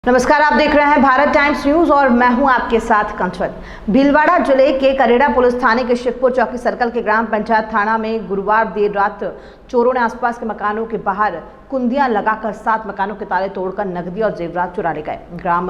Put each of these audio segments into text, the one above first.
नमस्कार, आप देख रहे हैं भारत टाइम्स न्यूज और मैं हूं आपके साथ कंचन। भीलवाड़ा जिले के करेड़ा पुलिस थाने के शिवपुर चौकी सर्कल के ग्राम पंचायत थाना में गुरुवार देर रात चोरों ने आसपास के मकानों के बाहर कुंदियां लगाकर 7 मकानों के ताले तोड़कर नकदी और जेवरात चुरा ले गए। ग्राम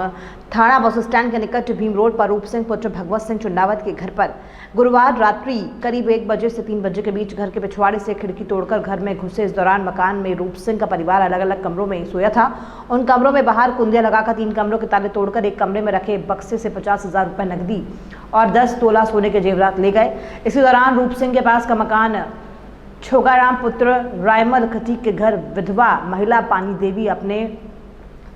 थाना बस स्टैंड के निकट भीम रोड पर रूप सिंह पुत्र भगवत सिंह चुंडावत के घर पर गुरुवार रात्रि करीब 1 बजे से 3 बजे के बीच घर के पिछवाड़े से खिड़की तोड़कर घर में घुसे। इस दौरान मकान में रूप सिंह का परिवार अलग अलग कमरों में सोया था। उन कमरों में बाहर कुंदियां लगाकर 3 कमरों के ताले तोड़कर एक कमरे में रखे बक्से से 50,000 रुपए नकदी और 10 तोला सोने के जेवरात ले गए। इसी दौरान रूप सिंह के पास का मकान छोगाराम पुत्र रायमल खटीक के घर विधवा महिला पानी देवी अपने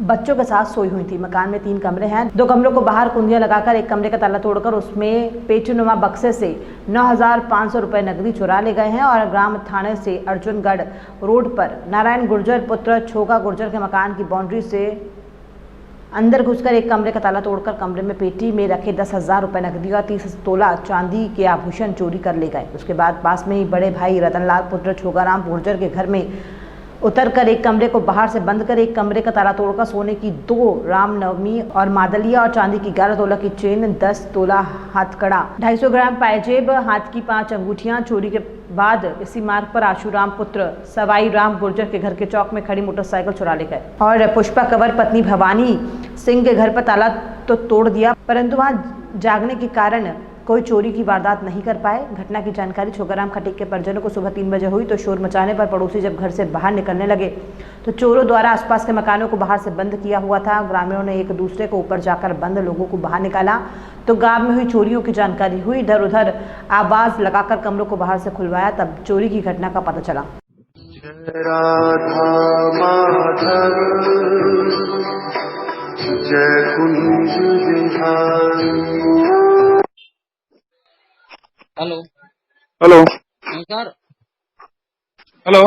बच्चों के साथ सोई हुई थी। मकान में 3 कमरे हैं। 2 कमरों को बाहर कुंदियां लगाकर एक कमरे का ताला तोड़कर उसमें पेचनुमा बक्से से 9,500 रुपए नकदी चुरा ले गए हैं और ग्राम थाने से अर्जुनगढ़ रोड पर नारायण गुर्जर पुत्र छोगा गुर्जर के मकान की बाउंड्री से अंदर घुसकर एक कमरे का ताला तोड़कर कमरे में पेटी में रखे 10,000 रुपए नकदी और 30 तोला चांदी के आभूषण चोरी कर ले गए। उसके बाद पास में ही बड़े भाई रतनलाल पुत्र छोगाराम गुर्जर के घर में उतरकर एक कमरे को बाहर से बंद कर एक कमरे का ताला तोड़कर सोने की 2 रामनवमी और मादलिया और चांदी की 11 तोला की चेन, 10 तोला हाथकड़ा, 250 ग्राम पायजेब, हाथ की 5 अंगूठियां चोरी के बाद इसी मार्ग पर आशुराम पुत्र सवाई राम गुर्जर के घर के चौक में खड़ी मोटरसाइकिल चुरा ले गए और पुष्पा कंवर पत्नी भवानी सिंह के घर पर ताला तो तोड़ दिया, परंतु वहां जागने के कारण कोई चोरी की वारदात नहीं कर पाए। घटना की जानकारी छोगाराम खटीक के परिजनों को सुबह 3 बजे हुई तो शोर मचाने पर पड़ोसी जब घर से बाहर निकलने लगे तो चोरों द्वारा आसपास के मकानों को बाहर से बंद किया हुआ था। ग्रामीणों ने एक दूसरे को ऊपर जाकर बंद लोगों को बाहर निकाला तो गांव में हुई चोरियों की जानकारी हुई। इधर उधर आवाज लगाकर कमरों को बाहर से खुलवाया, तब चोरी की घटना का पता चला। हेलो हेलो नमस्कार। हेलो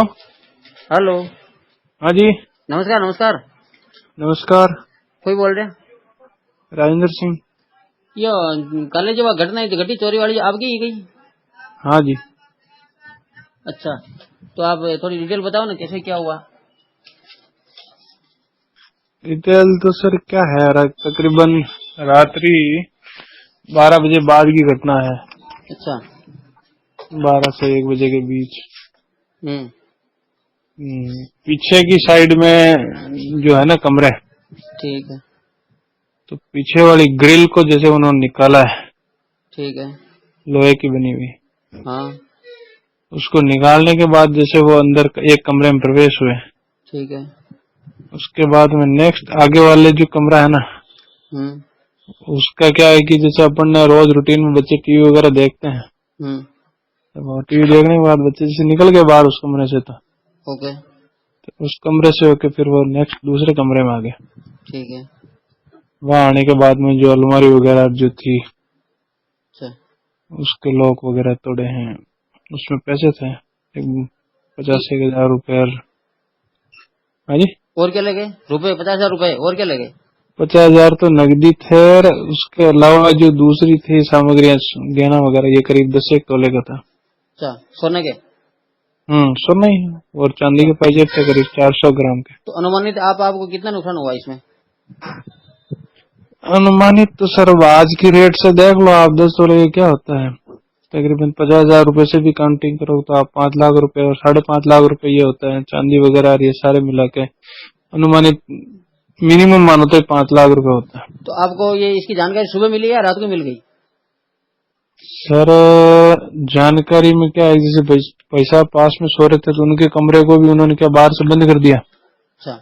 हेलो हाँ जी नमस्कार। नमस्कार, नमस्कार। कोई बोल रहे हैं? राजेंद्र सिंह। ये कल जो घटना घटी चोरी वाली आपकी ही गई? हाँ जी। अच्छा, तो आप थोड़ी डिटेल बताओ ना, कैसे क्या हुआ? डिटेल तो सर क्या है, तकरीबन रात्रि 12 बजे बाद की घटना है। अच्छा, 12 से 1 बजे के बीच। पीछे की साइड में जो है ना कमरे, ठीक है। तो पीछे वाली ग्रिल को जैसे उन्होंने निकाला है, ठीक है। लोहे की बनी हुई। हाँ, उसको निकालने के बाद जैसे वो अंदर एक कमरे में प्रवेश हुए। ठीक है। उसके बाद में नेक्स्ट आगे वाले जो कमरा है ना, उसका क्या है कि जैसे अपन ने रोज रूटीन में बच्चे टीवी वगैरह देखते हैं, तो टीवी देखने के बाद बच्चे जैसे निकल गए बाहर उस कमरे से, तो ओके, तो उस कमरे से होके फिर वो नेक्स्ट दूसरे कमरे में आ गए। ठीक है। वहां आने के बाद में जो अलमारी वगैरह जो थी, अच्छा, उसके लॉक वगैरह तोड़े हैं। उसमें पैसे थे 85,000 रुपए। हाँ जी। और क्या लगे? रुपए 50,000 रुपए और क्या लगे? 50,000 तो नकदी थे और उसके अलावा जो दूसरी थी सामग्रियां गहना वगैरह, ये करीब 10 तोले का था। अच्छा, सोने के? सोना ही और चांदी के पाइजेब थे करीब 400 ग्राम के। तो अनुमानित आपको कितना नुकसान हुआ इसमें? अनुमानित तो सर आज की रेट से देख लो आप, 10 तोले का क्या होता है, तकरीबन 50,000 रुपए से भी काउंटिंग करो तो आप 5 लाख रुपए और 5.5 लाख रुपए ये होता है। चांदी वगैरह ये सारे मिला के अनुमानित मिनिमम मानो तो 5 लाख रुपए होता है। तो आपको ये इसकी जानकारी सुबह मिली या रात को मिल गई? सर जानकारी में क्या है, जैसे पैसा पास में सो रहे थे तो उनके कमरे को भी उन्होंने क्या बाहर से बंद कर दिया। अच्छा,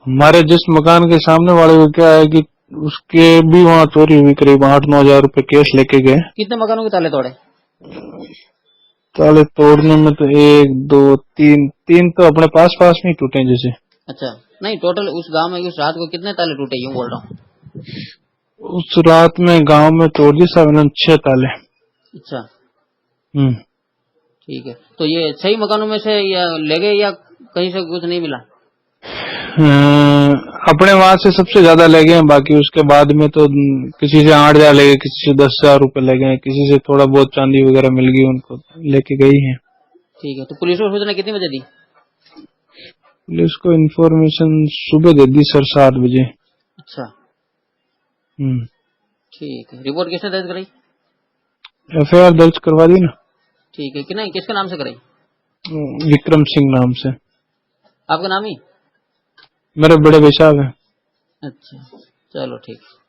हमारे जिस मकान के सामने वाले को क्या है कि उसके भी वहाँ चोरी हुई, करीब 8-9 हजार रुपए कैश लेके गए। कितने मकानों के ताले तोड़े? ताले तोड़ने में तो 1, 2, 3 तो अपने पास में ही टूटे जैसे। अच्छा, नहीं टोटल उस गांव में उस रात को कितने ताले टूटे, यूं बोल रहा हूँ? उस रात में गांव में तोड़ दी साहब 6 ताले। अच्छा, ठीक है। तो ये सही मकानों में से या ले गए या कहीं से कुछ नहीं मिला? अपने वहां से सबसे ज्यादा ले गए, बाकी उसके बाद में तो किसी से 8,000 ले गए, किसी से 10,000 रुपए ले गए, किसी से थोड़ा बहुत चांदी वगैरह मिल गई, उनको लेके गई है। ठीक है। तो पुलिस को सूचना कितनी बजे दी? पुलिस को इन्फॉर्मेशन सुबह दे दी सर 7 बजे। अच्छा हम्म। ठीक है, रिपोर्ट किसने दर्ज कराई? FIR दर्ज करवा दी ना। ठीक है, कि नहीं किसके नाम से कराई? विक्रम सिंह नाम से। आपका नाम ही? मेरे बड़े भाई साहब है। अच्छा चलो ठीक है।